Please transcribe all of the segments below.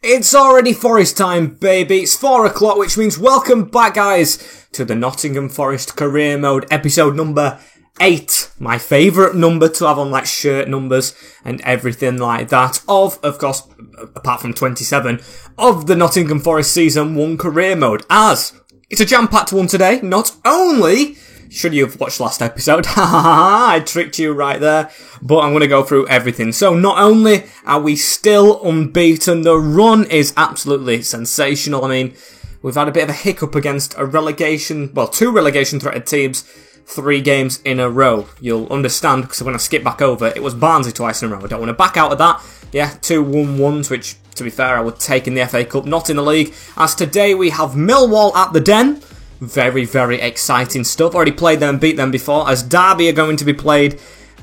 It's already Forest time, baby. It's 4 o'clock, which means welcome back, guys, to the Nottingham Forest Career Mode episode number 8. My favourite number to have on, like, shirt numbers and everything like that. Of course, apart from 27, of the Nottingham Forest Season 1 Career Mode. As it's a jam-packed one today. Not only should you have watched last episode, I tricked you right there, but I'm going to go through everything. So not only are we still unbeaten, the run is absolutely sensational. I mean, we've had a bit of a hiccup against a relegation, well, 2 relegation threatened teams, 3 games in a row. You'll understand, because when I skip back over, it was Barnsley twice in a row. I don't want to back out of that. Yeah, 2 1-1s, which, to be fair, I would take in the FA Cup, not in the league. As today we have Millwall at the Den. Very, very exciting stuff. Already played them and beat them before, as Derby are going to be played,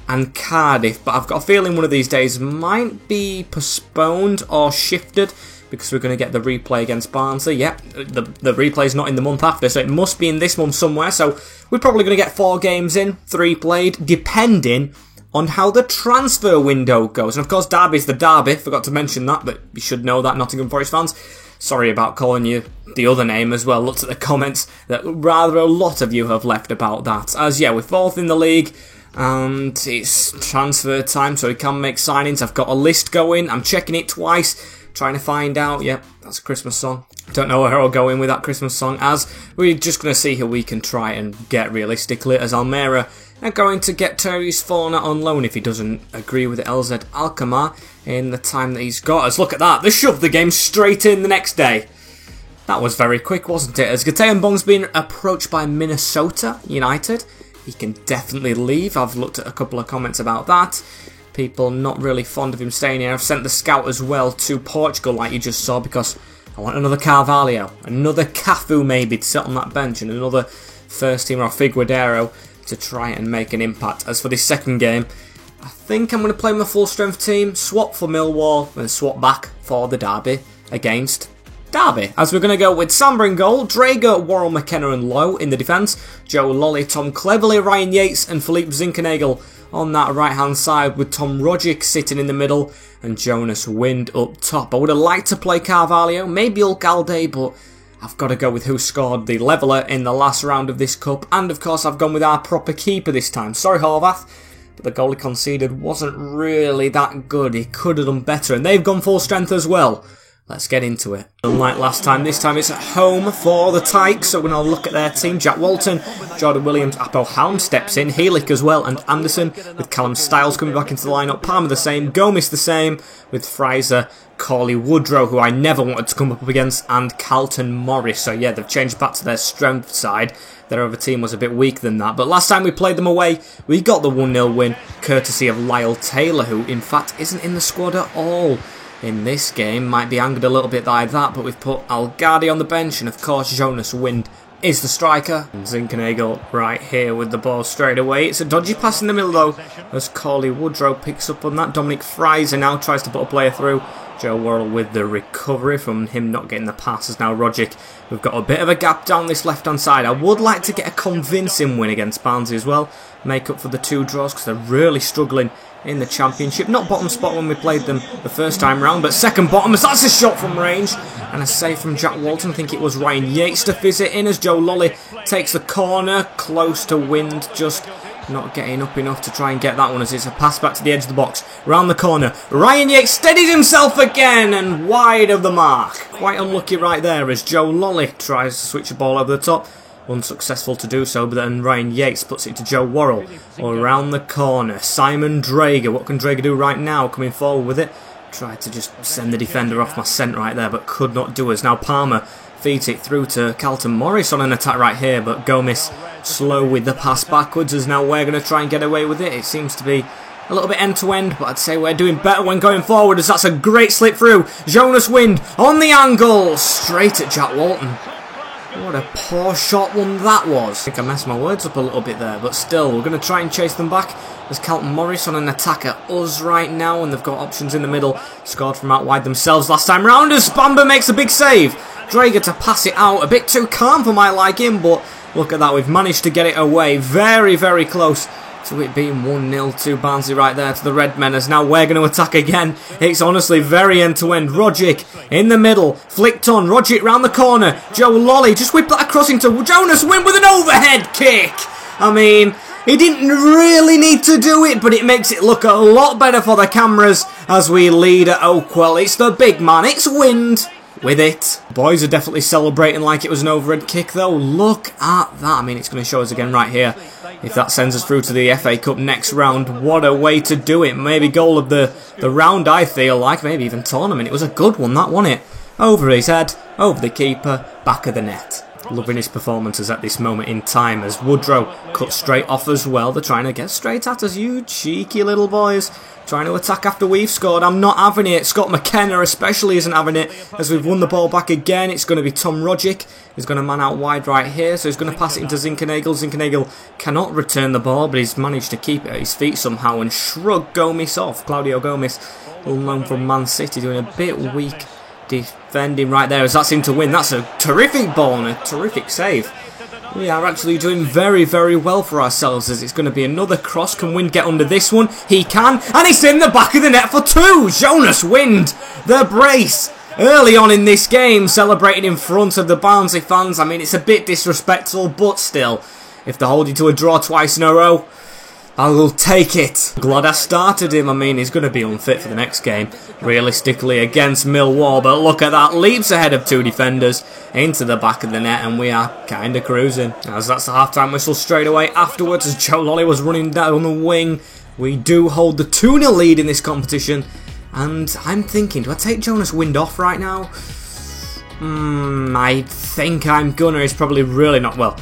and Cardiff. But I've got a feeling one of these days might be postponed or shifted, because we're going to get the replay against Barnsley. Yep, the replay's not in the month after, so it must be in this month somewhere. So we're probably going to get 4 games in, 3 played, depending on how the transfer window goes. And of course, Derby's the Derby. Forgot to mention that, but you should know that, Nottingham Forest fans. Sorry about calling you the other name as well. Looked at the comments that rather a lot of you have left about that. As yeah, we're 4th in the league, and it's transfer time, so we can make signings. I've got a list going. I'm checking it twice, trying to find out. Yep, that's a Christmas song. Don't know where I'll go in with that Christmas song, as we're just going to see who we can try and get realistically, as Almere are going to get Tyrese Fornah on loan if he doesn't agree with LZ Alkmaar in the time that he's got us. Look at that, they shoved the game straight in the next day. That was very quick, wasn't it? As Gatean Bong's been approached by Minnesota United, he can definitely leave. I've looked at a couple of comments about that. People not really fond of him staying here. I've sent the scout as well to Portugal, like you just saw, because I want another Carvalho, another Cafu maybe to sit on that bench, and another first teamer or Figueiredo to try and make an impact. As for this second game, I think I'm going to play my full strength team, swap for Millwall, and swap back for the Derby against Derby. As we're going to go with Samba in goal, Drager, Worrell, McKenna and Lowe in the defence, Joe Lolly, Tom Cleverley, Ryan Yates and Philippe Zinckernagel on that right hand side, with Tom Rogic sitting in the middle and Jonas Wind up top. I would have liked to play Carvalho, maybe Ulgalde, but I've got to go with who scored the leveller in the last round of this cup, and of course I've gone with our proper keeper this time. Sorry Horvath, but the goal he conceded wasn't really that good. He could have done better, and they've gone full strength as well. Let's get into it. Unlike last time, this time it's at home for the Tykes, so we're going to look at their team. Jack Walton, Jordan Williams, Apo Helm steps in, Heelick as well, and Anderson, with Callum Styles coming back into the lineup, Palmer the same, Gomis the same, with Fraser, Corley Woodrow, who I never wanted to come up against, and Carlton Morris. So yeah, they've changed back to their strength side. Their other team was a bit weaker than that, but last time we played them away, we got the 1-0 win, courtesy of Lyle Taylor, who in fact isn't in the squad at all in this game. Might be angered a little bit by that, but we've put Algardi on the bench, and of course Jonas Wind is the striker. And Zinckernagel right here with the ball straight away. It's a dodgy pass in the middle though, as Corley Woodrow picks up on that. Dominic Fraser now tries to put a player through. Joe Worrell with the recovery from him not getting the passes. Now Rogic, we've got a bit of a gap down this left hand side. I would like to get a convincing win against Barnsley as well, make up for the 2 draws, because they're really struggling in the Championship. Not bottom spot when we played them the first time round, but second bottom, as that's a shot from range, and a save from Jack Walton. I think it was Ryan Yates to fizz it in, as Joe Lolly takes the corner, close to Wind, just not getting up enough to try and get that one, as it's a pass back to the edge of the box, round the corner. Ryan Yates steadies himself again, and wide of the mark. Quite unlucky right there, as Joe Lolly tries to switch the ball over the top. Unsuccessful to do so, but then Ryan Yates puts it to Joe Worrell. Around the corner, Simon Drager. What can Drager do right now? Coming forward with it. Tried to just send the defender off my scent right there, but could not do us. Now Palmer feeds it through to Carlton Morris on an attack right here, but Gomis slow with the pass backwards, as now we're going to try and get away with it. It seems to be a little bit end-to-end, but I'd say we're doing better when going forward, as that's a great slip through. Jonas Wind on the angle, straight at Jack Walton. What a poor shot one that was. I think I messed my words up a little bit there, but still, we're going to try and chase them back. There's Carlton Morris on an attack at us right now, and they've got options in the middle. Scored from out wide themselves last time round, as Bamba makes a big save. Drager to pass it out, a bit too calm for my liking, but look at that, we've managed to get it away. Very, very close to it being 1-0 to Barnsley right there to the Red Men, as now we're going to attack again. It's honestly very end-to-end. Rogic in the middle, flicked on, Rogic round the corner, Joe Lolly just whipped that across into Jonas Wind with an overhead kick. I mean, he didn't really need to do it, but it makes it look a lot better for the cameras as we lead at Oakwell. It's the big man, it's Wind with it. Boys are definitely celebrating like it was an overhead kick though. Look at that. I mean, it's going to show us again right here. If that sends us through to the FA Cup next round, what a way to do it. Maybe goal of the round, I feel like. Maybe even tournament. It was a good one, that wasn't it? Over his head, over the keeper, back of the net. Loving his performances at this moment in time as Woodrow cut straight off as well. They're trying to get straight at us, you cheeky little boys. Trying to attack after we've scored. I'm not having it. Scott McKenna especially isn't having it as we've won the ball back again. It's going to be Tom Rogic. He's going to man out wide right here. So he's going to pass it into Zinkernagel. Zinkernagel cannot return the ball, but he's managed to keep it at his feet somehow and shrug Gomes off. Claudio Gomes, well known from Man City, doing a bit weak defending right there as that's him to win. That's a terrific ball and a terrific save. We are actually doing very, very well for ourselves as it's going to be another cross. Can Wind get under this one? He can. And it's in the back of the net for 2. Jonas Wind, the brace. Early on in this game, celebrating in front of the Barnsley fans. I mean, it's a bit disrespectful, but still, if they hold you to a draw twice in a row, I will take it. Glad I started him. I mean, he's going to be unfit for the next game, realistically, against Millwall. But look at that. Leaps ahead of 2 defenders into the back of the net, and we are kind of cruising. As that's the half-time whistle straight away afterwards, as Joe Lolly was running down the wing. We do hold the 2-0 lead in this competition. And I'm thinking, do I take Jonas Wind off right now? I think I'm gonna. He's probably really not, well,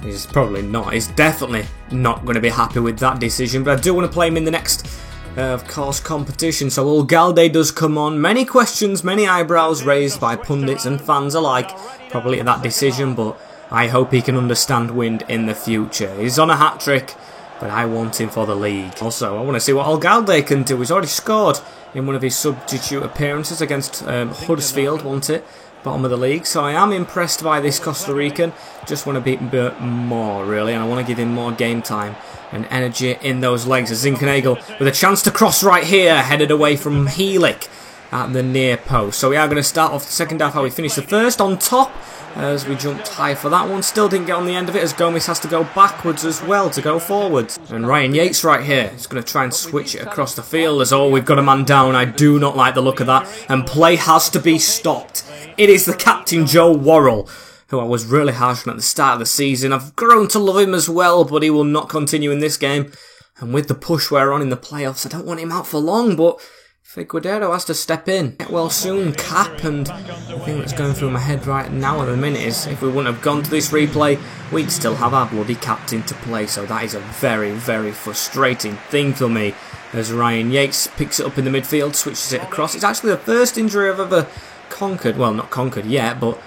he's probably not. He's definitely not going to be happy with that decision. But I do want to play him in the next, of course, competition. So Ulgalde does come on. Many questions, many eyebrows raised by pundits and fans alike, probably at that decision. But I hope he can understand Wind in the future. He's on a hat-trick, but I want him for the league. Also, I want to see what Ulgalde can do. He's already scored in one of his substitute appearances against Huddersfield, wasn't it? Bottom of the league, so I am impressed by this Costa Rican. Just want to beat him a bit more, really, and I want to give him more game time and energy in those legs. As Zinkernagel with a chance to cross right here, headed away from Helik at the near post. So we are going to start off the second half how we finished the first, on top as we jumped high for that one. Still didn't get on the end of it as Gomes has to go backwards as well to go forwards. And Ryan Yates right here is going to try and switch it across the field as, oh, we've got a man down. I do not like the look of that, and play has to be stopped. It is the captain, Joe Worrell, who I was really harsh on at the start of the season. I've grown to love him as well, but he will not continue in this game. And with the push we're on in the playoffs, I don't want him out for long, but Figueiredo has to step in. Get well soon, cap, and the thing that's going through my head right now at the minute is if we wouldn't have gone to this replay, we'd still have our bloody captain to play. So that is a very, very frustrating thing for me. As Ryan Yates picks it up in the midfield, switches it across. It's actually the first injury I've ever conquered, well, not conquered yet, but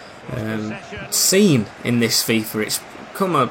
seen in this FIFA. It's come a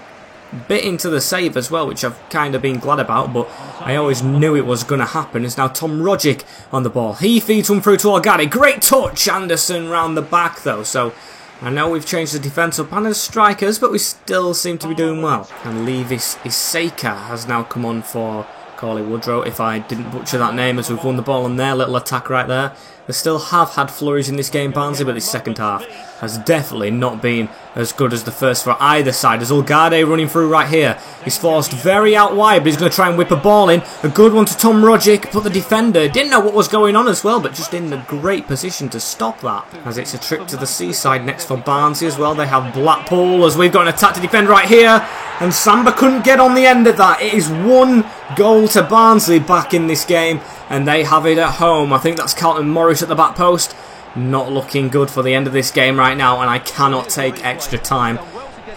bit into the save as well, which I've kind of been glad about, but I always knew it was going to happen. It's now Tom Rogic on the ball. He feeds one through to Ulgalde. Great touch, Anderson round the back though, so I know we've changed the defence up and as strikers, but we still seem to be doing well. And Levis Iseka has now come on for Cauley Woodrow, if I didn't butcher that name, as we've won the ball on their little attack right there. They still have had flurries in this game, Barnsley, but this second half has definitely not been as good as the first for either side. As Ulgalde running through right here. He's forced very out wide, but he's going to try and whip a ball in. A good one to Tom Rogic, but the defender didn't know what was going on as well, but just in a great position to stop that. As it's a trip to the seaside next for Barnsley as well. They have Blackpool, as we've got an attack to defend right here. And Samba couldn't get on the end of that. It is 1 goal to Barnsley back in this game, and they have it at home. I think that's Carlton Morris at the back post. Not looking good for the end of this game right now, and I cannot take extra time.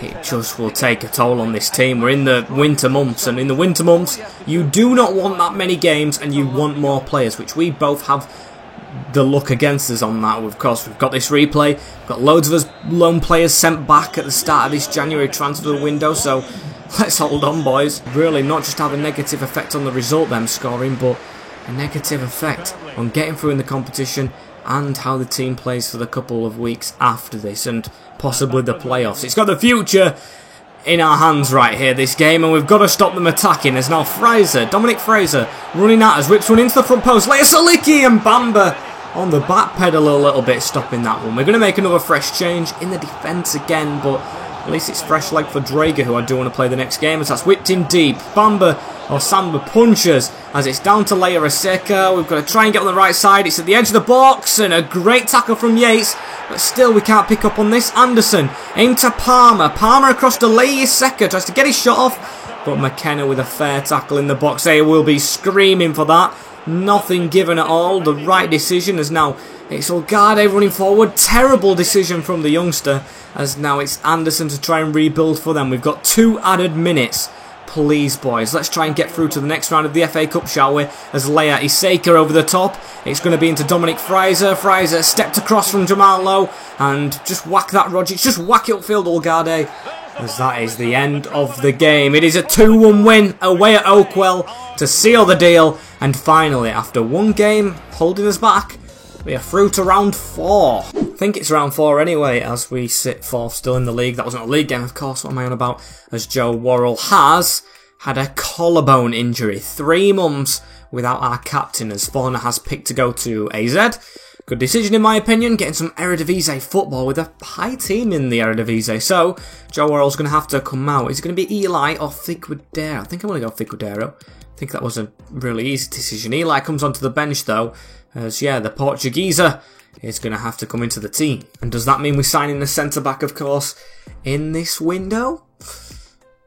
It just will take a toll on this team. We're in the winter months, and in the winter months, you do not want that many games, and you want more players, which we both have the luck against us on that. Of course, we've got this replay. We've got loads of us lone players sent back at the start of this January transfer window, so let's hold on, boys. Really not just have a negative effect on the result, them scoring, but a negative effect on getting through in the competition and how the team plays for the couple of weeks after this and possibly the playoffs. It's got the future in our hands right here, this game, and we've got to stop them attacking. There's now Dominic Fraser, running at us, rips one into the front post, Leia Saliki and Bamba on the back pedal a little bit, stopping that one. We're going to make another fresh change in the defence again, but at least it's fresh leg for Drager, who I do want to play the next game, as that's whipped in deep. Samba punches as it's down to Leia Aseka. We've got to try and get on the right side. It's at the edge of the box, and a great tackle from Yates, but still we can't pick up on this. Anderson into Palmer. Palmer across to Leia Aseka, tries to get his shot off, but McKenna with a fair tackle in the box. They will be screaming for that. Nothing given at all. The right decision as now it's Olgade running forward. Terrible decision from the youngster, as now it's Anderson to try and rebuild for them. We've got 2 added minutes. Please, boys, let's try and get through to the next round of the FA Cup, shall we? As Leia Aseka over the top. It's going to be into Dominic Fraser. Fraser stepped across from Jamal Lowe and just whack that Rogic. Just whack it upfield, Olgade. As that is the end of the game. It is a 2-1 win away at Oakwell to seal the deal. And finally, after one game holding us back, we are through to round 4. I think it's round 4 anyway, as we sit 4th still in the league. That wasn't a league game, of course. What am I on about? As Joe Worrell has had a collarbone injury. 3 months without our captain, as Forner has picked to go to AZ. Good decision in my opinion, getting some Eredivisie football with a high team in the Eredivisie. So, Joe Worrell's going to have to come out. Is it going to be Eli or Figueroa? I think I'm going to go Figueroa. I think that was a really easy decision. Eli comes onto the bench though, as yeah, the Portugueser is going to have to come into the team. And does that mean we're signing a centre-back, of course, in this window?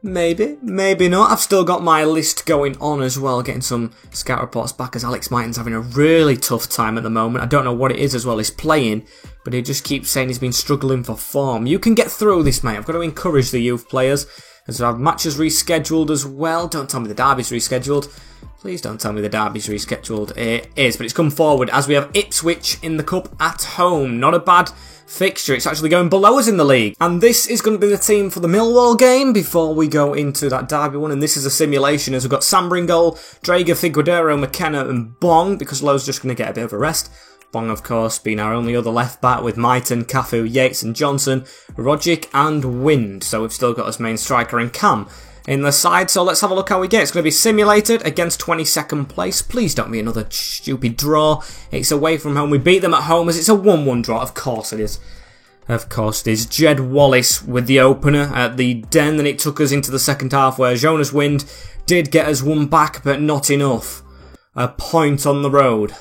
Maybe, maybe not. I've still got my list going on as well, getting some scout reports back, as Alex Martin's having a really tough time at the moment. I don't know what it is as well. He's playing, but he just keeps saying he's been struggling for form. You can get through this, mate. I've got to encourage the youth players, as I have matches rescheduled as well. Don't tell me the derby's rescheduled. Please don't tell me the derby's rescheduled. It is, but it's come forward as we have Ipswich in the cup at home. Not a bad fixture. It's actually going below us in the league. And this is going to be the team for the Millwall game before we go into that derby one. And this is a simulation, as we've got Samba in goal, Drager, Figueroa, McKenna and Bong, because Lowe's just going to get a bit of a rest. Bong, of course, being our only other left back, with Myton, Cafu, Yates and Johnson, Rogic and Wind. So we've still got us main striker and Cam in the side. So let's have a look how we get. It's going to be simulated against 22nd place. Please don't be another stupid draw. It's away from home. We beat them at home, as it's a 1-1 draw. Of course it is. Of course it is. Jed Wallace with the opener at the Den. Then it took us into the second half, where Jonas Wind did get us one back, but not enough. A point on the road.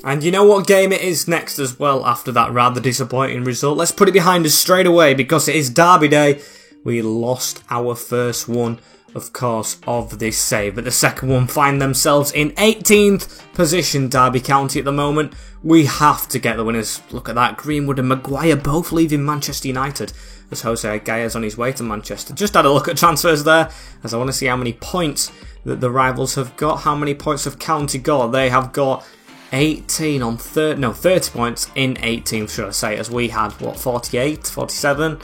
And you know what game it is next as well, after that rather disappointing result? Let's put it behind us straight away, because it is Derby Day. We lost our first one, of course, of this save. But the second one find themselves in 18th position, Derby County at the moment. We have to get the winners. Look at that, Greenwood and Maguire both leaving Manchester United, as Jose Gaya's on his way to Manchester. Just had a look at transfers there, as I want to see how many points that the rivals have got. How many points have County got? They have got 30 points in 18th, should I say, as we had, what, 48, 47?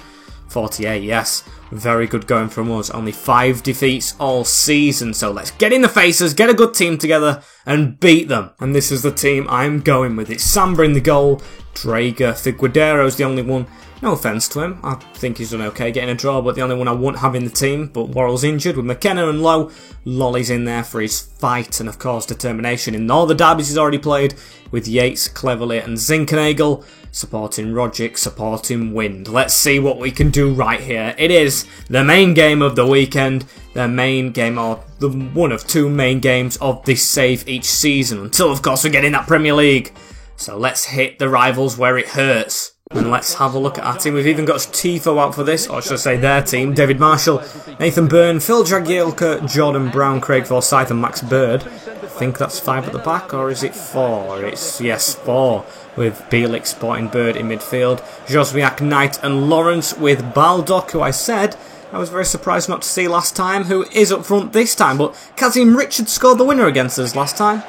48, yes. Very good going from us. Only 5 defeats all season. So let's get in the faces, get a good team together and beat them. And this is the team I'm going with. It's Samba in the goal. Drager. Figueroa's the only one. No offence to him. I think he's done okay getting a draw, but the only one I wouldn't have in the team. But Worrell's injured with McKenna and Lowe. Lolly's in there for his fight and, of course, determination in all the derbies he's already played, with Yates, Cleverley and Zinkenagel supporting Rogic, supporting Wind. Let's see what we can do right here. It is the main game of the weekend. The main game, or the one of 2 main games of this save each season, until, of course, we get in that Premier League. So let's hit the rivals where it hurts. And let's have a look at our team. We've even got Tifo out for this, or should I say their team. David Marshall, Nathan Byrne, Phil Jagielka, Jordan Brown, Craig Forsyth and Max Bird. I think that's 5 at the back, or is it 4? It's, yes, 4, with Bielik sporting Bird in midfield. Josviak, Knight and Lawrence, with Baldock, who I said I was very surprised not to see last time, who is up front this time. But Kazim Richards scored the winner against us last time.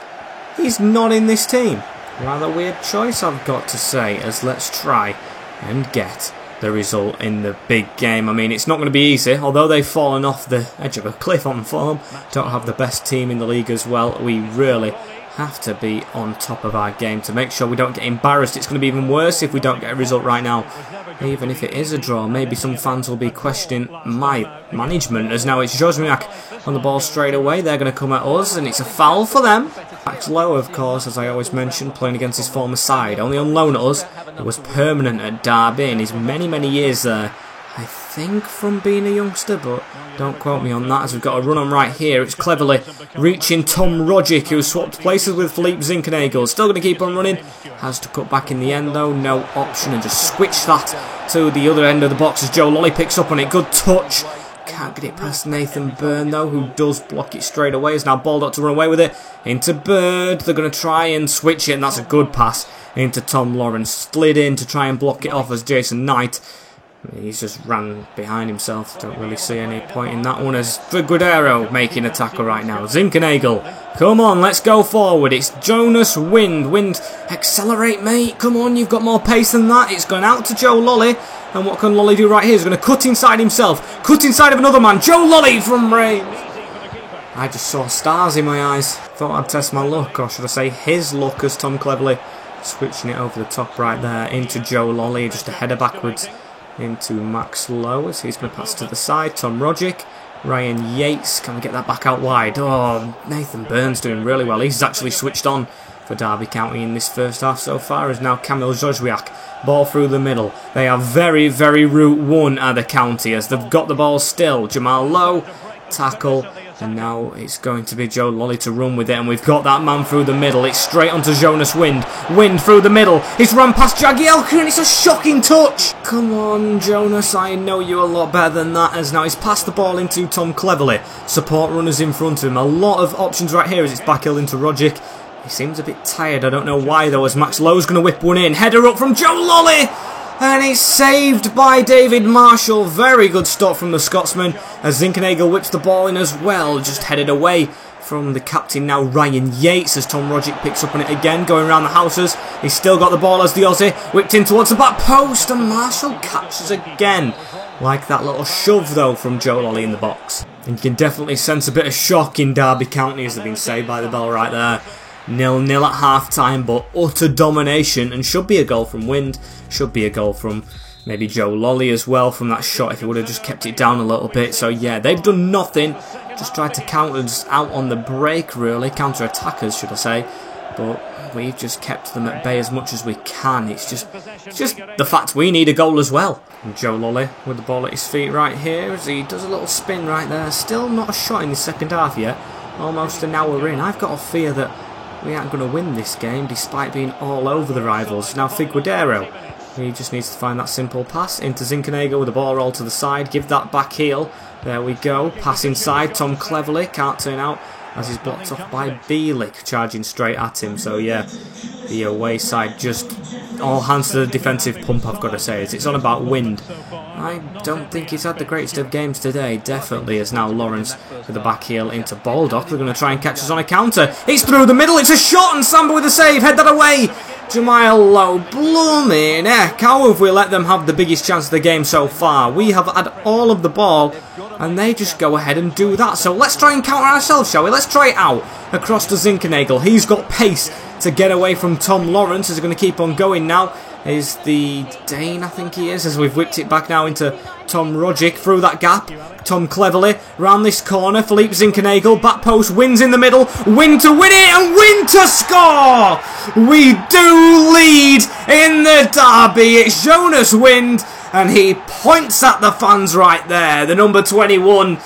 He's not in this team. Rather weird choice, I've got to say, as let's try and get the result in the big game. I mean, it's not going to be easy, although they've fallen off the edge of a cliff on form. Don't have the best team in the league as well. We really have to be on top of our game to make sure we don't get embarrassed. It's going to be even worse if we don't get a result right now. even if it is a draw. Maybe some fans will be questioning my management, as now it's Wozniak on the ball straight away. They're going to come at us, and it's a foul for them. Max Lowe, of course, as I always mention, playing against his former side. Only on loan at us. It was permanent at Derby in his many years there. I think from being a youngster, but don't quote me on that, as we've got a run on right here. It's cleverly reaching Tom Rogic, who swapped places with Philippe Zinckernagel. Still going to keep on running. Has to cut back in the end, though. No option, and just switch that to the other end of the box as Joe Lolly picks up on it. Good touch. Can't get it past Nathan Byrne, though, who does block it straight away. Is now Baldock to run away with it. Into Bird. They're going to try and switch it, and that's a good pass into Tom Lawrence. Slid in to try and block it off as Jason Knight. He's just ran behind himself. Don't really see any point in that one, as Figueroa making a tackle right now. Zinckernagel, come on, let's go forward. It's Jonas Wind. Wind, accelerate, mate. Come on, you've got more pace than that. It's gone out to Joe Lolly. And what can Lolly do right here? He's going to cut inside himself. Cut inside of another man. Joe Lolly from range. I just saw stars in my eyes. Thought I'd test my luck, or should I say his luck, as Tom Cleverley switching it over the top right there into Joe Lolly. Just a header backwards into Max Lowe, as he's going to pass to the side. Tom Rogic, Ryan Yates, can we get that back out wide? Oh, Nathan Byrne's doing really well. He's actually switched on for Derby County in this first half so far, as now Kamil Wozniak, ball through the middle. They are very Route 1 at the county, as they've got the ball still. Jamal Lowe, tackle, and now it's going to be Joe Lolly to run with it, and we've got that man through the middle. It's straight onto Jonas Wind. Wind through the middle. He's run past Jagielka, and it's a shocking touch. Come on, Jonas, I know you a lot better than that, as now he's passed the ball into Tom Cleverley. Support runners in front of him. A lot of options right here as it's backheel into Rogic. He seems a bit tired, I don't know why though, as Max Lowe's going to whip one in. Header up from Joe Lolly! And it's saved by David Marshall. Very good stop from the Scotsman, as Zinckernagel whips the ball in as well. Just headed away from the captain now, Ryan Yates, as Tom Rogic picks up on it again, going around the houses. He's still got the ball as the Aussie whipped in towards the back post, and Marshall catches again. Like that little shove though from Joe Lolly in the box. And you can definitely sense a bit of shock in Derby County, as they've been saved by the bell right there. 0-0 at half-time, but utter domination, and should be a goal from Wind, should be a goal from maybe Joe Lolly as well from that shot if he would have just kept it down a little bit. So yeah, they've done nothing, just tried to counter us out on the break really, counter-attackers should I say, but we've just kept them at bay as much as we can. It's just the fact we need a goal as well. And Joe Lolly with the ball at his feet right here as he does a little spin right there. Still not a shot in the second half yet, almost an hour in. I've got a fear that we aren't going to win this game despite being all over the rivals. Now Figueroa, he just needs to find that simple pass into Zinckernagel with the ball roll to the side, give that back heel. There we go, pass inside, Tom Cleverley can't turn out as he's blocked off by Bielik, charging straight at him. So yeah, the away side just all hands to the defensive pump, I've got to say, as it's on about Wind. I don't think he's had the greatest of games today, definitely, as now Lawrence with the back heel into Baldock. They're going to try and catch us on a counter. It's through the middle, it's a shot, and Samba with a save, head that away. Jamal Lowe, blooming heck, how have we let them have the biggest chance of the game so far? We have had all of the ball, and they just go ahead and do that. So let's try and counter ourselves, shall we? Let's try it out. Across to Zinckernagel. He's got pace to get away from Tom Lawrence, as he's going to keep on going now. Is the Dane, I think he is, as we've whipped it back now into Tom Rogic through that gap. Tom Cleverley round this corner. Philippe Zinckernagel, back post, Wins in the middle. Win to win it, and Win to score! We do lead in the derby. It's Jonas Wind, and he points at the fans right there. The number 21.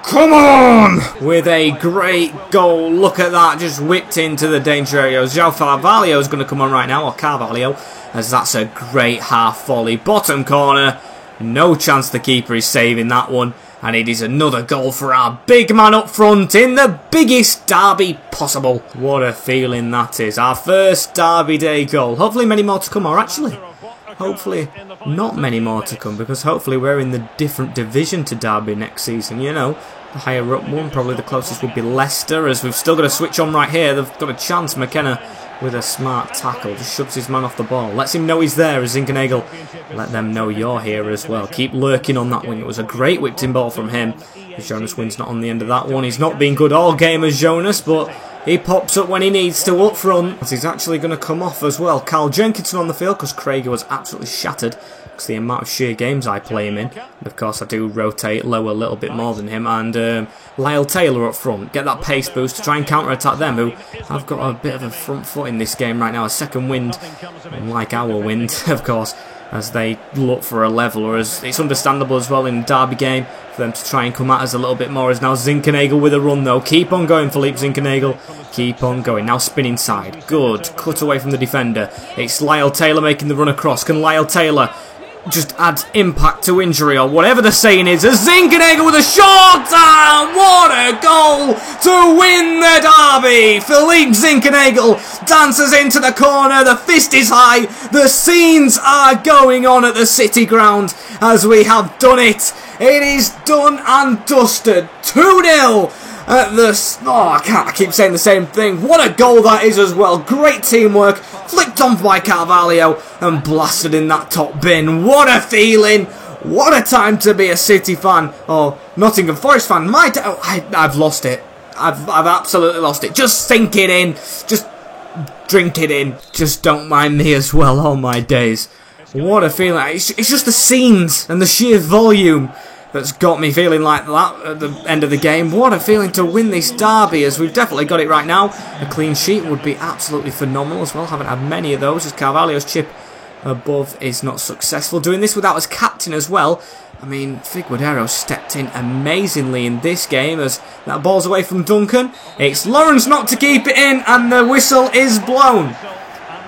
Come on! With a great goal. Look at that, just whipped into the danger area. João Carvalho is going to come on right now, or Carvalho, as that's a great half volley. Bottom corner. No chance the keeper is saving that one. And it is another goal for our big man up front in the biggest derby possible. What a feeling that is. Our first Derby Day goal. Hopefully many more to come, or actually, hopefully not many more to come, because hopefully we're in the different division to Derby next season, you know. The higher up one, probably the closest would be Leicester, as we've still got to switch on right here. They've got a chance. McKenna with a smart tackle, just shoves his man off the ball. Lets him know he's there, as Zinckernagel. Let them know you're here as well. Keep lurking on that wing. It was a great whipped in ball from him. Jonas Wind's not on the end of that one. He's not been good all game as Jonas, but He pops up when he needs to up front. He's actually going to come off as well. Carl Jenkinson on the field because Craigie was absolutely shattered. Because the amount of sheer games I play him in. And of course I do rotate low a little bit more than him. And Lyle Taylor up front. Get that pace boost to try and counter-attack them, who have got a bit of a front foot in this game right now. A second wind, like our wind, of course, as they look for a level. Whereas it's understandable as well in Derby game for them to try and come at us a little bit more. As now Zinckernagel with a run though. Keep on going, Philippe Zinckernagel. Keep on going. Now spinning side. Good. Cut away from the defender. It's Lyle Taylor making the run across. Can Lyle Taylor just add impact to injury or whatever the saying is? As Zinckernagel with a short time! What a goal to win the derby! Philippe Zinckernagel dances into the corner. The fist is high. The scenes are going on at the City Ground as we have done it. It is done and dusted. 2-0 at the... Oh, I keep saying the same thing. What a goal that is as well. Great teamwork. Flicked on by Carvalho and blasted in that top bin. What a feeling. What a time to be a City fan. Or Nottingham Forest fan. I've lost it. I've absolutely lost it. Just sink it in. Just drink it in. Just don't mind me as well. Oh my days. What a feeling. It's just the scenes and the sheer volume that's got me feeling like that at the end of the game. What a feeling to win this derby, as we've definitely got it right now. A clean sheet would be absolutely phenomenal as well. Haven't had many of those, as Carvalho's chip above is not successful. Doing this without his captain as well. I mean, Figueiredo stepped in amazingly in this game as that ball's away from Duncan. It's Lawrence not to keep it in, and the whistle is blown.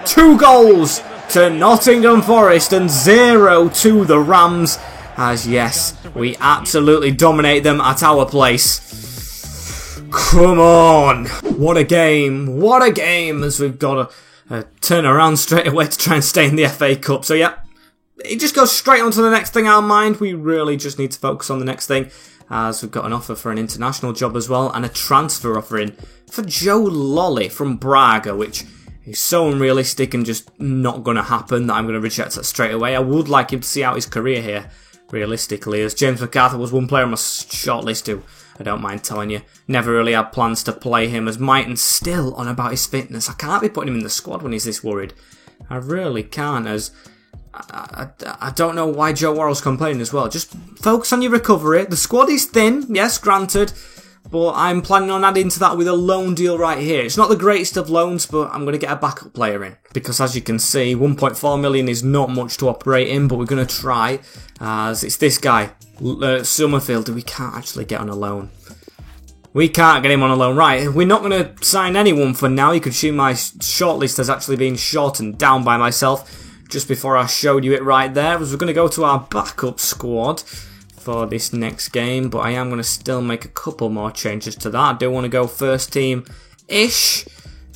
2 goals to Nottingham Forest and 0 to the Rams. As yes, we absolutely dominate them at our place. Come on! What a game! What a game! As we've got a turn around straight away to try and stay in the FA Cup. So yeah, it just goes straight on to the next thing our mind. We really just need to focus on the next thing, as we've got an offer for an international job as well, and a transfer offer in for Joe Lolly from Braga, which is so unrealistic and just not going to happen that I'm going to reject that straight away. I would like him to see out his career here, realistically, as James McArthur was one player on my shortlist who, I don't mind telling you, never really had plans to play him, as Mighton's still on about his fitness. I can't be putting him in the squad when he's this worried. I really can't, as I don't know why Joe Worrell's complaining as well. Just focus on your recovery. The squad is thin, yes, granted, but I'm planning on adding to that with a loan deal right here. It's not the greatest of loans, but I'm going to get a backup player in. Because as you can see, 1.4 million is not much to operate in, but we're going to try. As it's this guy, Summerfield, who we can't actually get on a loan. We can't get him on a loan. Right, we're not going to sign anyone for now. You could see my shortlist has actually been shortened down by myself just before I showed you it right there. As we're going to go to our backup squad for this next game, but I am going to still make a couple more changes to that. I do want to go first team-ish.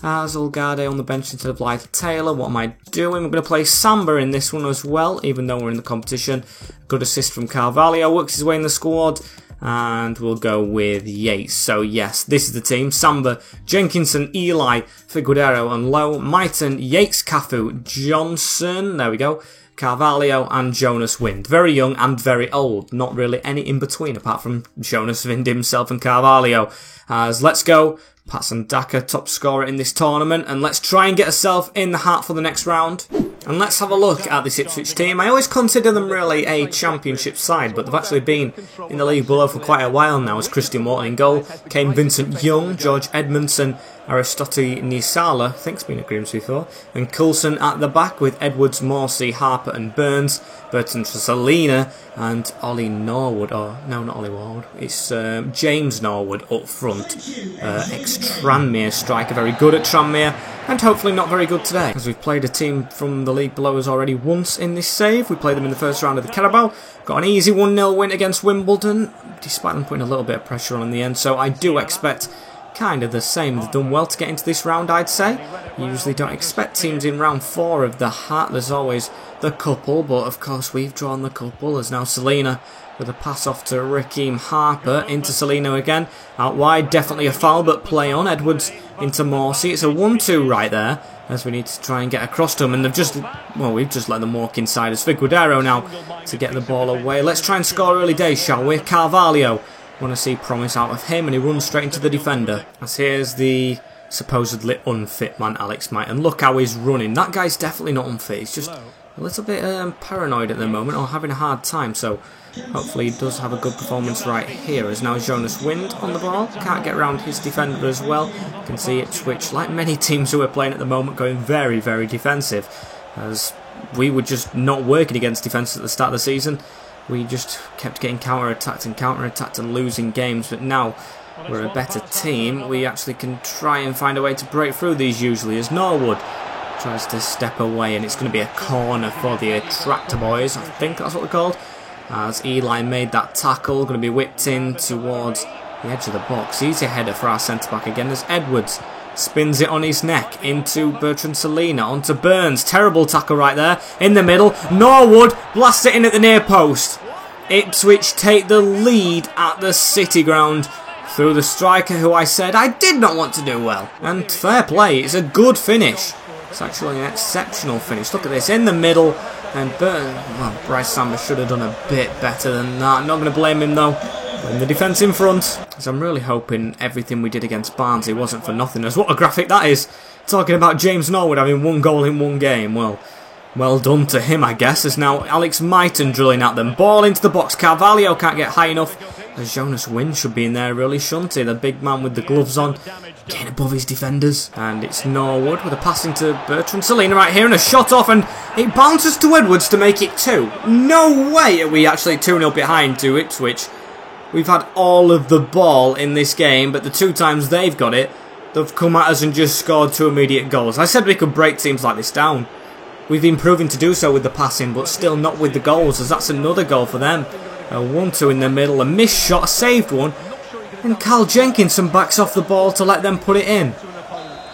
As Ulgade on the bench instead of Lyle Taylor. What am I doing? We're going to play Samba in this one as well, even though we're in the competition. Good assist from Carvalho, works his way in the squad, and we'll go with Yates. So yes, this is the team. Samba, Jenkinson, Eli, Figueiredo and Lowe, Mighton, Yates, Cafu, Johnson, there we go, Carvalho and Jonas Wind. Very young and very old. Not really any in between apart from Jonas Wind himself and Carvalho. As let's go. Patson Daka, top scorer in this tournament, and let's try and get ourselves in the hat for the next round. And let's have a look at this Ipswich team. I always consider them really a championship side, but they've actually been in the league below for quite a while now, as Christian Morton in goal, Kane Vincent Young, George Edmondson, Aristotle Nisala, I think's been at Grimsby before, and Coulson at the back with Edwards, Morsey, Harper and Burns, Burton Salina and Ollie Norwood, or no, not Ollie Norwood, it's James Norwood up front, ex-Tranmere striker, very good at Tranmere, and hopefully not very good today, as we've played a team from the league below us already once in this save. We played them in the first round of the Carabao, got an easy 1-0 win against Wimbledon, despite them putting a little bit of pressure on in the end, so I do expect kind of the same. They've done well to get into this round, I'd say. You usually don't expect teams in round 4 of the hat. There's always the couple, but of course we've drawn the couple. As now Selena with a pass off to Raheem Harper into Selena again. Out wide, definitely a foul, but play on. Edwards into Morsey. It's a 1-2 right there, as we need to try and get across to them. And they've just, well, we've just let them walk inside. As Figueiredo now to get the ball away. Let's try and score early days, shall we? Carvalho. Want to see promise out of him, and he runs straight into the defender. As here's the supposedly unfit man, Alex Might. And look how he's running. That guy's definitely not unfit. He's just a little bit paranoid at the moment, or having a hard time. So hopefully he does have a good performance right here. As now Jonas Wind on the ball. Can't get around his defender as well. You can see Ipswich, like many teams who are playing at the moment, going very, very defensive. As we were just not working against defence at the start of the season. We just kept getting counter-attacked and losing games. But now we're a better team. We actually can try and find a way to break through these usually. As Norwood tries to step away, and it's going to be a corner for the Tractor Boys. I think that's what they're called. As Eli made that tackle, going to be whipped in towards the edge of the box. Easy header for our centre-back again as Edwards spins it on his neck into Bertrand Salina, onto Burns. Terrible tackle right there in the middle. Norwood blasts it in at the near post. Ipswich take the lead at the City Ground through the striker who I said I did not want to do well. And fair play, it's a good finish. It's actually an exceptional finish. Look at this, in the middle. And Bryce Samba should have done a bit better than that. I'm not going to blame him though. In the defence in front. So I'm really hoping everything we did against Barnsley wasn't for nothing. As what a graphic that is. Talking about James Norwood having 1 goal in 1 game. Well done to him, I guess. As now Alex Mighton drilling at them. Ball into the box. Carvalho can't get high enough. As Jonas Wind should be in there, really, shouldn't he? The big man with the gloves on, getting above his defenders. And it's Norwood with a pass into Bertrand Salina right here, and a shot off, and it bounces to Edwards to make it 2. No way are we actually 2-0 behind to Ipswich. We've had all of the ball in this game, but the 2 times they've got it, they've come at us and just scored 2 immediate goals. I said we could break teams like this down. We've been proving to do so with the passing, but still not with the goals, as that's another goal for them. A 1-2 in the middle, a missed shot, a saved one, and Carl Jenkinson backs off the ball to let them put it in.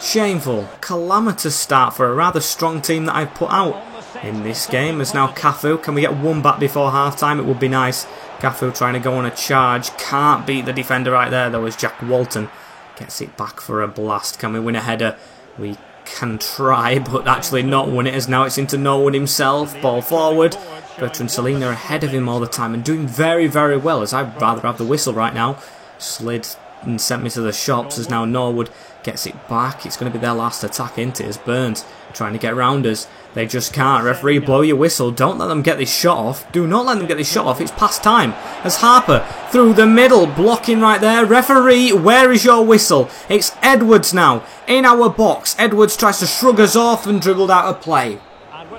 Shameful. Calamitous start for a rather strong team that I've put out in this game. As now Cafu, can we get 1 back before half time? It would be nice. Cafu trying to go on a charge, can't beat the defender right there though, as Jack Walton gets it back for a blast. Can we win a header? We can try, but actually not win it, as now it's into Norwood himself. Ball forward. Bertrand Salina ahead of him all the time and doing very, very well, as I'd rather have the whistle right now. Slid and sent me to the shops, as now Norwood gets it back. It's going to be their last attack, isn't it? As Burns trying to get round us. They just can't. Referee, blow your whistle. Don't let them get this shot off. Do not let them get this shot off. It's past time. As Harper through the middle, blocking right there. Referee, where is your whistle? It's Edwards now in our box. Edwards tries to shrug us off and dribbled out of play.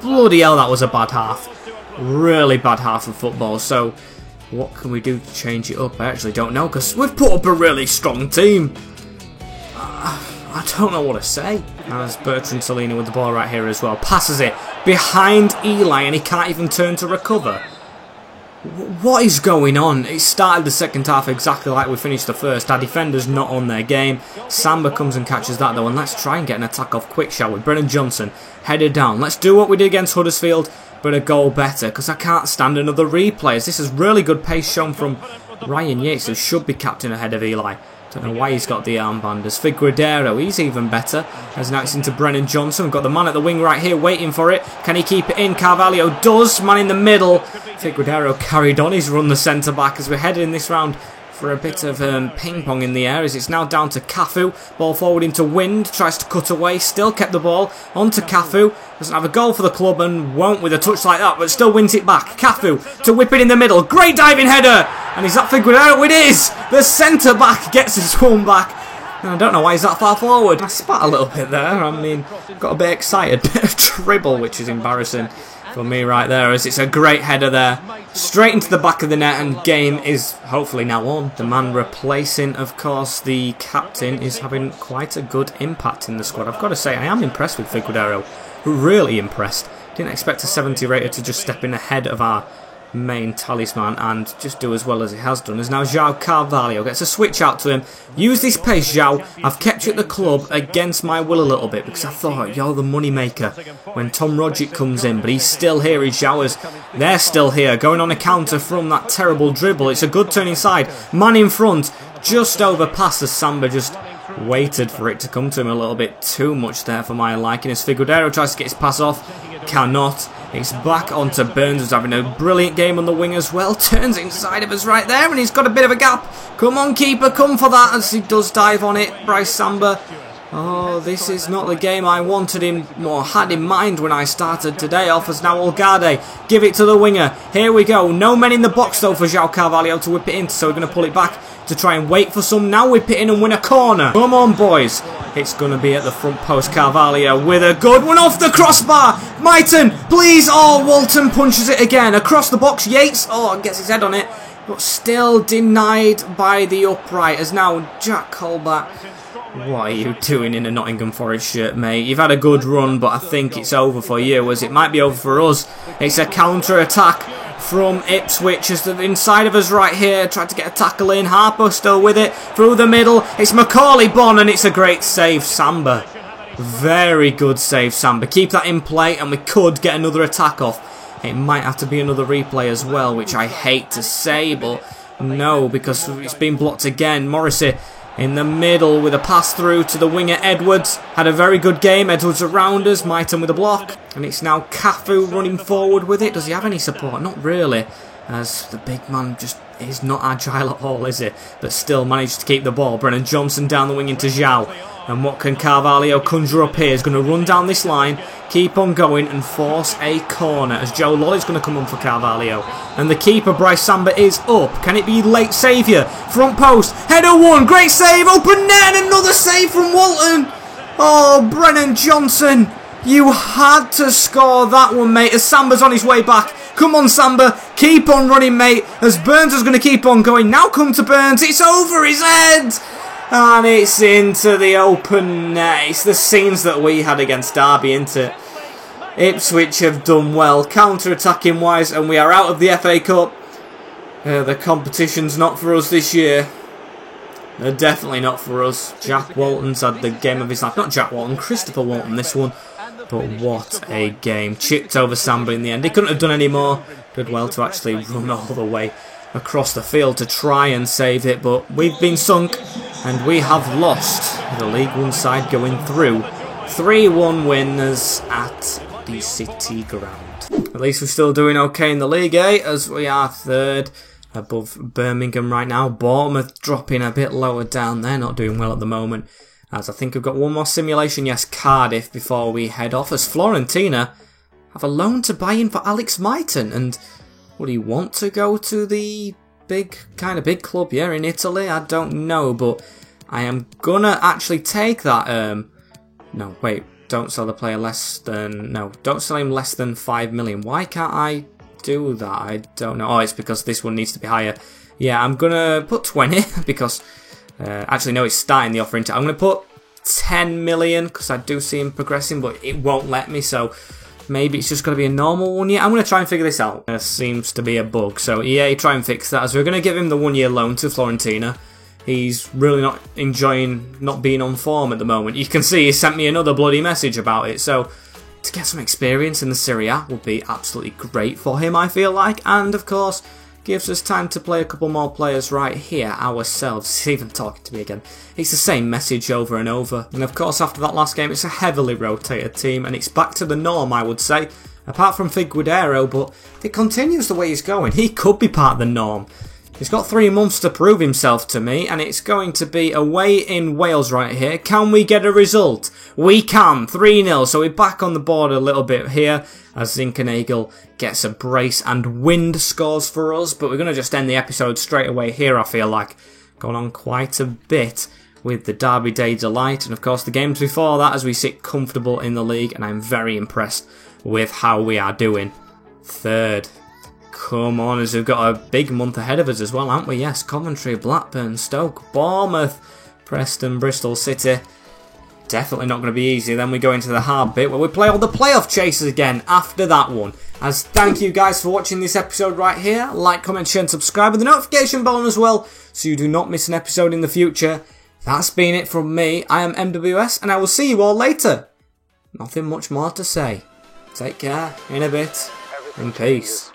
Bloody hell, that was a bad half. Really bad half of football. So what can we do to change it up? I actually don't know, because we've put up a really strong team. I don't know what to say. As Bertrand Salina with the ball right here as well. Passes it behind Eli, and he can't even turn to recover. What is going on? It started the second half exactly like we finished the first. Our defenders not on their game. Samba comes and catches that though, and let's try and get an attack off quick, shall we? Brennan Johnson headed down. Let's do what we did against Huddersfield, but a goal better, because I can't stand another replay. This is really good pace shown from Ryan Yates, who should be captain ahead of Eli. Don't know why he's got the armband. As Figueroa, he's even better. As now it's into Brennan Johnson. We've got the man at the wing right here waiting for it. Can he keep it in? Carvalho does. Man in the middle. Figueroa carried on his run, the centre-back, as we're heading in this round for a bit of ping-pong in the air, as it's now down to Cafu. Ball forward into Wind. Tries to cut away. Still kept the ball. On to Cafu. Doesn't have a goal for the club and won't with a touch like that, but still wins it back. Cafu to whip it in the middle. Great diving header! And is that Figueroa? It is! The centre-back gets his one back. And I don't know why he's that far forward. I spat a little bit there. I mean, got a bit excited. Bit of dribble, which is embarrassing for me right there, as it's a great header there. Straight into the back of the net, and game is hopefully now on. The man replacing, of course, the captain is having quite a good impact in the squad. I've got to say, I am impressed with Figueroa. Really impressed. Didn't expect a 70 rater to just step in ahead of our main talisman and just do as well as he has done. As now João Carvalho gets a switch out to him. Use this pace, João. I've kept you at the club against my will a little bit, because I thought you're the money maker when Tom Rogic comes in, but he's still here. His João's, they're still here, going on a counter from that terrible dribble. It's a good turn inside. Man in front, just overpassed as Samba just waited for it to come to him a little bit too much there for my liking. As Figueroa tries to get his pass off, cannot. It's back onto Burns, who's having a brilliant game on the wing as well. Turns inside of us right there, and he's got a bit of a gap. Come on, keeper, come for that, as he does dive on it. Bryce Samba Oh, this is not the game I wanted him or had in mind when I started today off, as now Olgade give it to the winger. Here we go. No men in the box though for João Carvalho to whip it in, so we're going to pull it back to try and wait for some. Now whip it in and win a corner. Come on, boys. It's going to be at the front post. Carvalho with a good one off the crossbar. Mighten, please. Oh, Walton punches it again. Across the box, Yates. Oh, gets his head on it. But still denied by the upright, as now Jack Colback. What are you doing in a Nottingham Forest shirt, mate? You've had a good run, but I think it's over for you, as it might be over for us. It's a counter-attack from Ipswich, as the inside of us right here. Tried to get a tackle in. Harper still with it. Through the middle. It's Macaulay Bonne, and it's a great save, Samba. Very good save, Samba. Keep that in play, and we could get another attack off. It might have to be another replay as well, which I hate to say, but no, because it's been blocked again. Morrissey in the middle with a pass through to the winger Edwards. Had a very good game. Edwards around us. Mighten with a block. And it's now Cafu running forward with it. Does he have any support? Not really, as the big man just is not agile at all, is he? But still managed to keep the ball. Brennan Johnson down the wing into João. And what can Carvalho conjure up here? He's going to run down this line, keep on going and force a corner, as Joe Lolly's going to come on for Carvalho. And the keeper, Bryce Samba, is up. Can it be late saviour? Front post, header one, great save, open net, and another save from Walton. Oh, Brennan Johnson, you had to score that one, mate, as Samba's on his way back. Come on, Samba, keep on running, mate, as Burns is going to keep on going. Now come to Burns, it's over his head. And it's into the open net. It's the scenes that we had against Derby, isn't it? Ipswich have done well, counter-attacking wise, and we are out of the FA Cup. The competition's not for us this year. They're definitely not for us. Jack Walton's had the game of his life. Not Jack Walton, Christopher Walton, this one. But what a game. Chipped over Samba in the end. He couldn't have done any more. Did well to actually run all the way across the field to try and save it, but we've been sunk and we have lost. The League One side going through. 3-1 winners at the City Ground. At least we're still doing okay in the league, as we are third above Birmingham right now. Bournemouth dropping a bit lower down. They're not doing well at the moment, as I think we've got one more simulation. Yes, Cardiff, before we head off, as Fiorentina have a loan to buy in for Alex Mighten. And would he want to go to the big club here in Italy? I don't know, but I am gonna actually take that. No, wait, don't sell the player less than, no, don't sell him less than 5 million. Why can't I do that? I don't know. Oh, it's because this one needs to be higher. Yeah, I'm gonna put 20 because, actually no, it's starting the offer into, I'm gonna put 10 million because I do see him progressing, but it won't let me, so maybe it's just going to be a normal 1 year. I'm going to try and figure this out. There seems to be a bug. So EA, try and fix that, as we're going to give him the 1 year loan to Fiorentina. He's really not enjoying not being on form at the moment. You can see he sent me another bloody message about it. So to get some experience in the Serie A would be absolutely great for him, I feel like. And of course, gives us time to play a couple more players right here ourselves. He's even talking to me again. It's the same message over and over. And of course, after that last game, it's a heavily rotated team, and it's back to the norm, I would say. Apart from Figueiredo, but if it continues the way he's going, he could be part of the norm. He's got 3 months to prove himself to me, and it's going to be away in Wales right here. Can we get a result? We can. 3-0, so we're back on the board a little bit here, as Zinkernagel gets a brace and Wind scores for us. But we're going to just end the episode straight away here, I feel like. Gone on quite a bit with the Derby Day Delight, and of course the games before that, as we sit comfortable in the league, and I'm very impressed with how we are doing. Third. Come on, as we've got a big month ahead of us as well, haven't we? Yes, Coventry, Blackburn, Stoke, Bournemouth, Preston, Bristol City. Definitely not going to be easy. Then we go into the hard bit where we play all the playoff chasers again after that one. As thank you guys for watching this episode right here. Like, comment, share and subscribe with the notification bell on as well, so you do not miss an episode in the future. That's been it from me. I am MWS, and I will see you all later. Nothing much more to say. Take care, in a bit, and peace.